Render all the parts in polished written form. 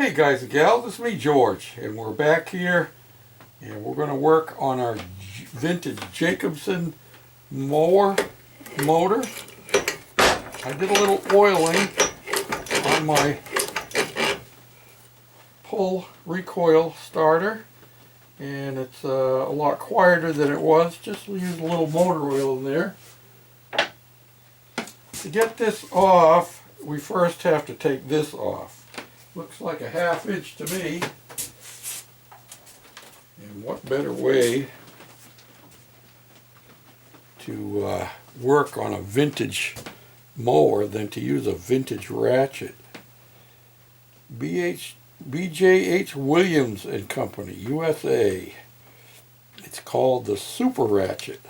Hey guys and gals, it's me George, and we're back here and we're going to work on our vintage Jacobsen mower motor. I did a little oiling on my pull recoil starter, and it's a lot quieter than it was. Just use a little motor oil in there. To get this off, we first have to take this off. Looks like a 1/2 inch to me. And what better way to work on a vintage mower than to use a vintage ratchet. BJH Williams and Company, USA. It's called the Super Ratchet.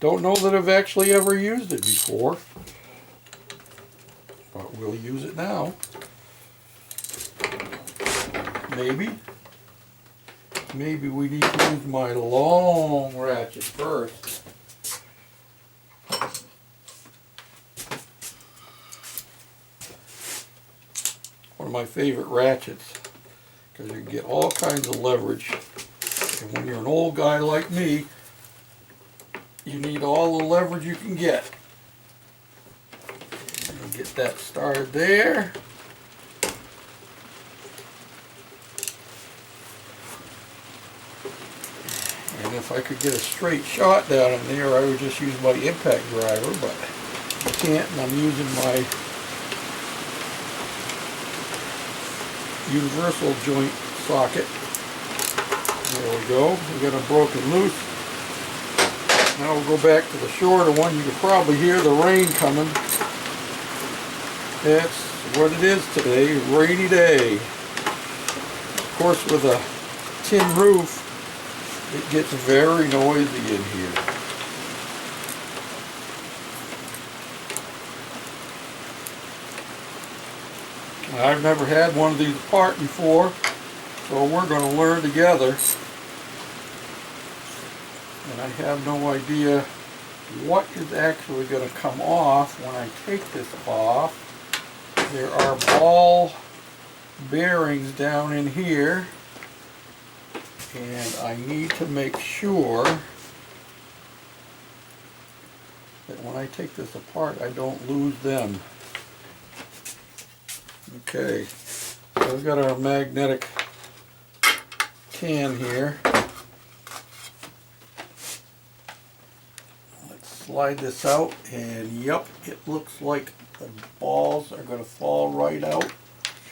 Don't know that I've actually ever used it before, but we'll use it now. Maybe we need to use my long ratchet first. One of my favorite ratchets, because you get all kinds of leverage. And when you're an old guy like me, you need all the leverage you can get. Get that started there. And if I could get a straight shot down in there, I would just use my impact driver, but I can't, and I'm using my universal joint socket. There we go. We got a broken loose. Now we'll go back to the shorter one. You can probably hear the rain coming. That's what it is today, rainy day. Of course, with a tin roof, it gets very noisy in here. I've never had one of these apart before, so we're going to learn together. And I have no idea what is actually going to come off when I take this off. There are ball bearings down in here, and I need to make sure that when I take this apart, I don't lose them. Okay, so we've got our magnetic can here. Let's slide this out, and yep, it looks like the balls are going to fall right out.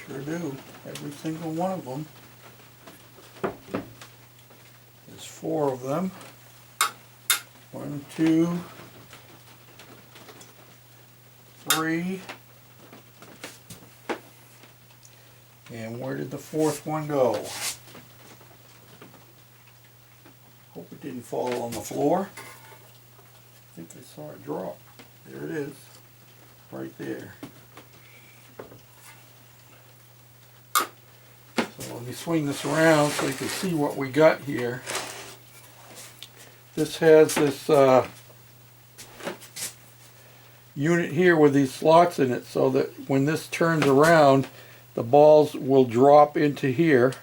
Sure do. Every single one of them. There's 4 of them. 1, 2, 3. And where did the 4th one go? Hope it didn't fall on the floor. I think I saw it drop. There it is. Right there. So let me swing this around so you can see what we got here. This has this unit here with these slots in it, so that when this turns around, the balls will drop into here,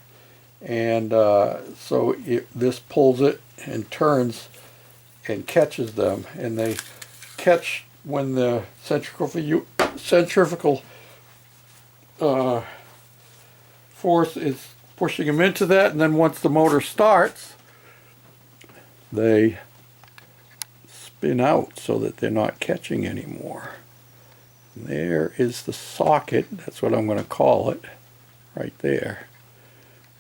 and so this pulls it and turns and catches them, and they catch when the centrifugal force is pushing them into that, and then once the motor starts, they spin out so that they're not catching anymore. And there is the socket. That's what I'm going to call it, right there.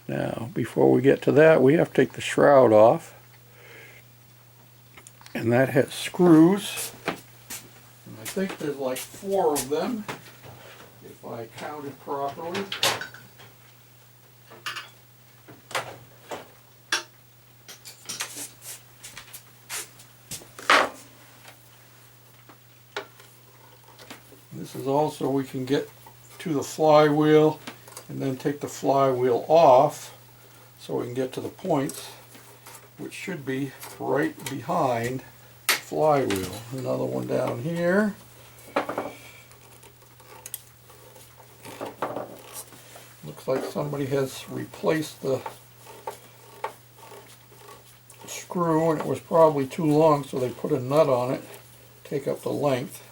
Now, before we get to that, we have to take the shroud off, and that has screws. I think there's like 4 of them, if I counted properly. This is also, we can get to the flywheel and then take the flywheel off so we can get to the points, which should be right behind the flywheel. Another one down here. Looks like somebody has replaced the screw, and it was probably too long, so they put a nut on it, take up the length.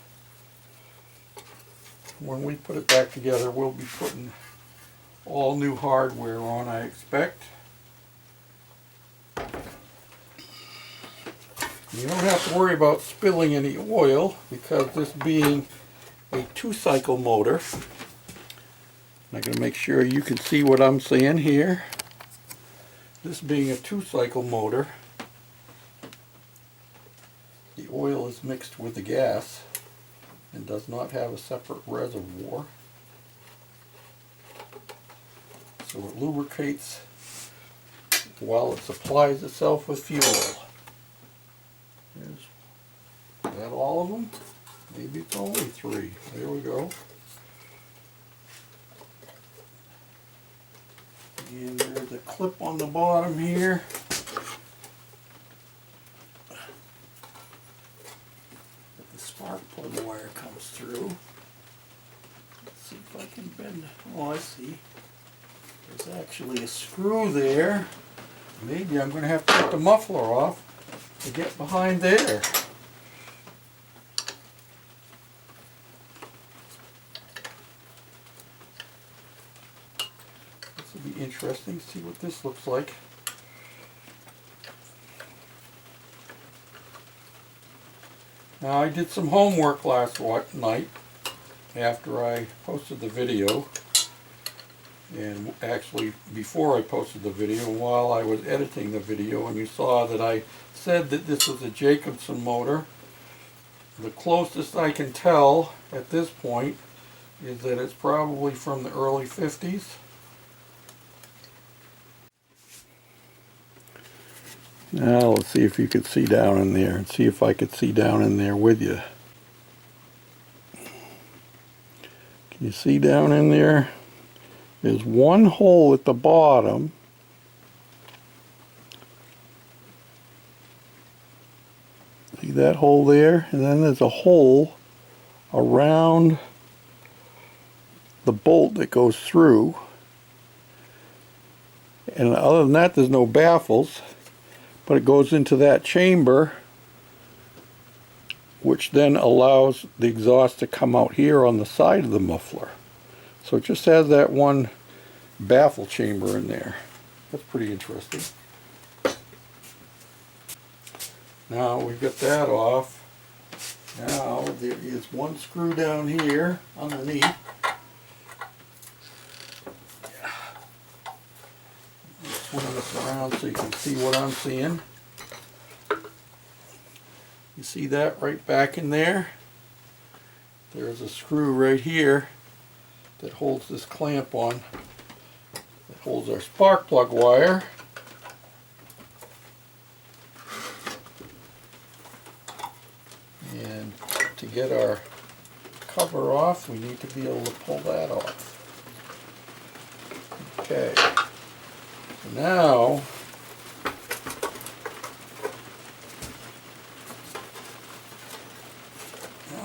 When we put it back together, we'll be putting all new hardware on, I expect. You don't have to worry about spilling any oil, because this being a 2-cycle motor, I'm going to make sure you can see what I'm saying here. This being a 2-cycle motor, the oil is mixed with the gas and does not have a separate reservoir. So it lubricates while it supplies itself with fuel. Is that all of them? Maybe it's only 3. There we go. And there's a clip on the bottom here. That the spark plug wire comes through. Let's see if I can bend. Oh, I see. There's actually a screw there. Maybe I'm going to have to take the muffler off to get behind there. This will be interesting to see what this looks like. Now, I did some homework last night after I posted the video, and actually before I posted the video, while I was editing the video, and you saw that I said that this was a Jacobsen motor. The closest I can tell at this point is that it's probably from the early 50s. Now let's see if you can see down in there, and see if I could see down in there with you. Can you see down in there? There's one hole at the bottom. See that hole there? And then there's a hole around the bolt that goes through. And other than that, there's no baffles. But it goes into that chamber, which then allows the exhaust to come out here on the side of the muffler. So it just has that one baffle chamber in there. That's pretty interesting. Now we've got that off. Now there is one screw down here underneath. Swing this around so you can see what I'm seeing. You see that right back in there? There's a screw right here that holds this clamp on, that holds our spark plug wire. And to get our cover off, we need to be able to pull that off. Okay. Now,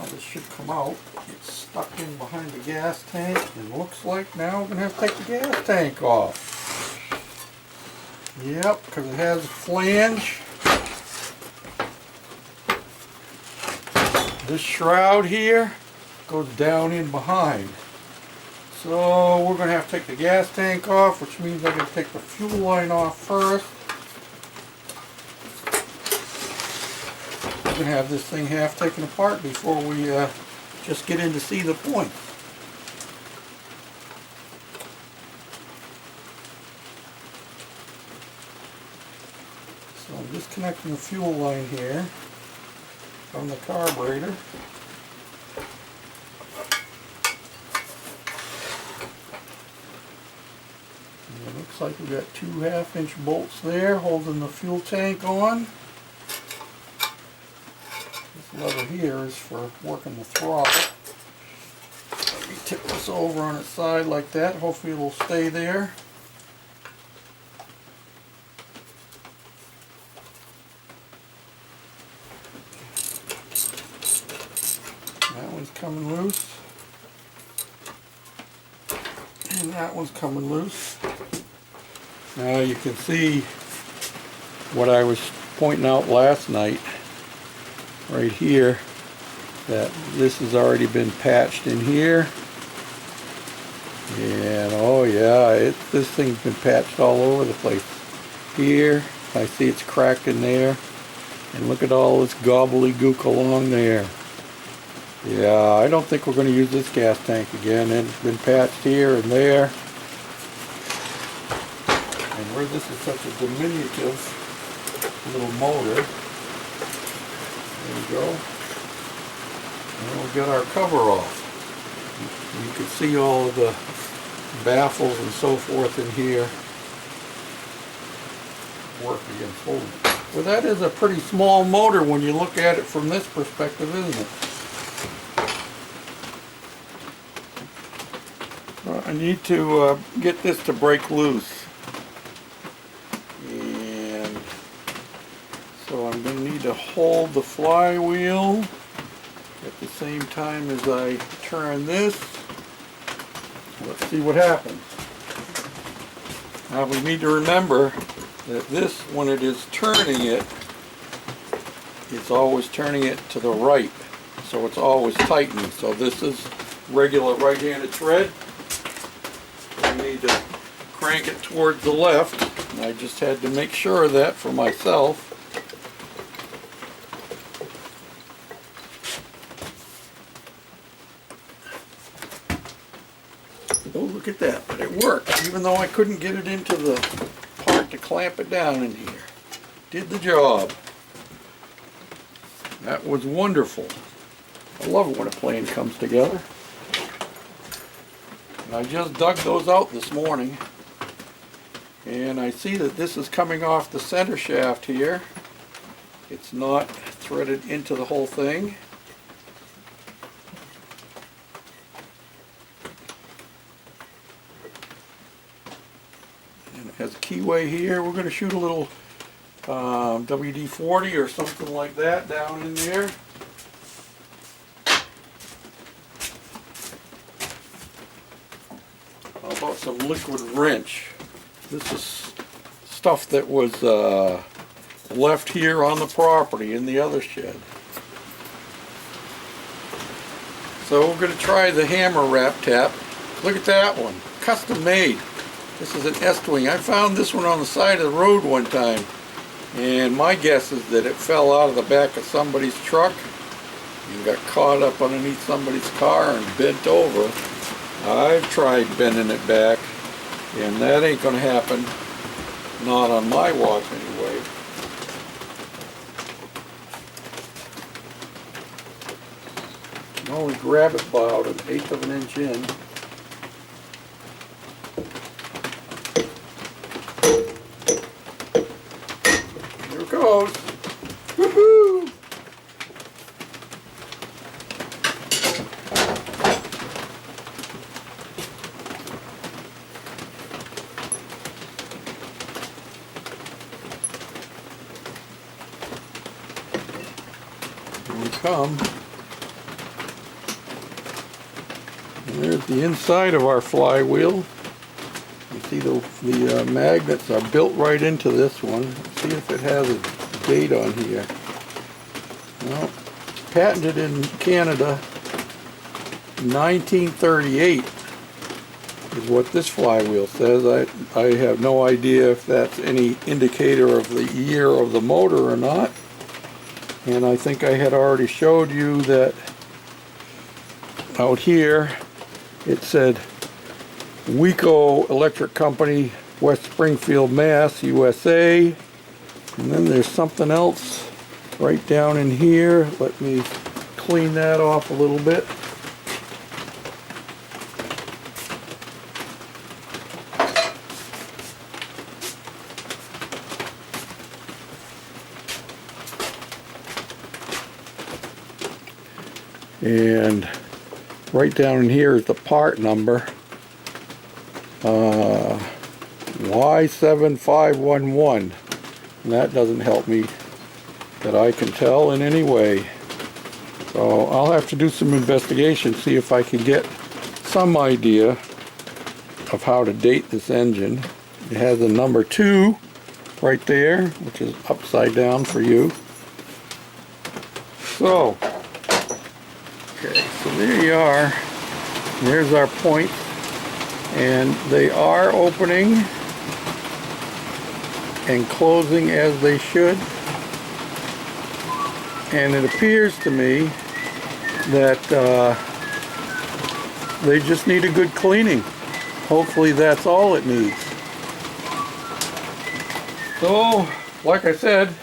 this should come out. It's stuck in behind the gas tank, and looks like now we're going to have to take the gas tank off. Yep, because it has a flange. This shroud here goes down in behind. So we're going to have to take the gas tank off, which means I'm going to take the fuel line off first. We're going to have this thing half taken apart before we just get in to see the point. So I'm disconnecting the fuel line here from the carburetor. It looks like we've got 2 half-inch bolts there holding the fuel tank on. This lever here is for working the throttle. Let me tip this over on its side like that. Hopefully it'll stay there. That one's coming loose. And that one's coming loose. Now you can see what I was pointing out last night, right here, that this has already been patched in here. And oh yeah, this thing's been patched all over the place. Here, I see it's cracked in there. And look at all this gobbledygook along there. Yeah, I don't think we're going to use this gas tank again. It's been patched here and there. And where this is such a diminutive little motor, there we go. And we'll get our cover off. You can see all of the baffles and so forth in here. Work against holding. Well, that is a pretty small motor when you look at it from this perspective, isn't it? Well, I need to get this to break loose. And so I'm going to need to hold the flywheel at the same time as I turn this. Let's see what happens. Now we need to remember that this, when it is turning it, it's always turning it to the right. So it's always tightening. So this is regular right-handed tread. I need to crank it towards the left. And I just had to make sure of that for myself. Oh, look at that, but it worked, even though I couldn't get it into the part to clamp it down in here. Did the job. That was wonderful. I love it when a plane comes together. And I just dug those out this morning. And I see that this is coming off the center shaft here. It's not threaded into the whole thing. And it has a keyway here. We're going to shoot a little WD-40 or something like that down in there. How about some liquid wrench? This is stuff that was left here on the property in the other shed. So we're going to try the hammer wrap tap. Look at that one, custom made. This is an Estwing. I found this one on the side of the road one time, and my guess is that it fell out of the back of somebody's truck and got caught up underneath somebody's car and bent over. I've tried bending it back, and that ain't going to happen. Not on my watch anyway. You can only grab it about 1/8 of an inch in. Here it goes. Woohoo! Here we come. And there's the inside of our flywheel. You see the magnets are built right into this one. Let's see if it has a date on here. Well, patented in Canada, 1938 is what this flywheel says. I have no idea if that's any indicator of the year of the motor or not. And I think I had already showed you that out here it said Weco Electric Company, West Springfield, Mass, USA. And then there's something else right down in here. Let me clean that off a little bit. And right down in here is the part number, Y7511. And that doesn't help me that I can tell in any way. So I'll have to do some investigation, see if I can get some idea of how to date this engine. It has a number 2 right there, which is upside down for you. So, okay, so there you are. There's our points, and they are opening and closing as they should. And it appears to me that they just need a good cleaning. Hopefully that's all it needs. So, like I said,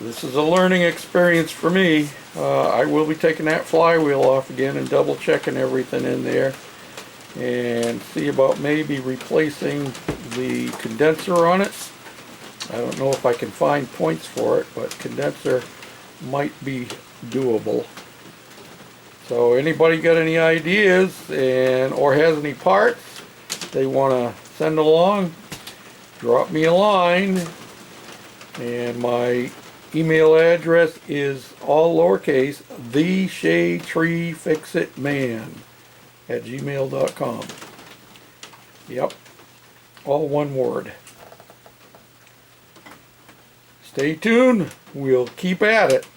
this is a learning experience for me. I will be taking that flywheel off again and double checking everything in there and see about maybe replacing the condenser on it. I don't know if I can find points for it, but condenser might be doable. So anybody got any ideas or has any parts they want to send along, drop me a line. And my email address is all lowercase, theshadytreefixitman@gmail.com. Yep, all one word. Stay tuned, we'll keep at it.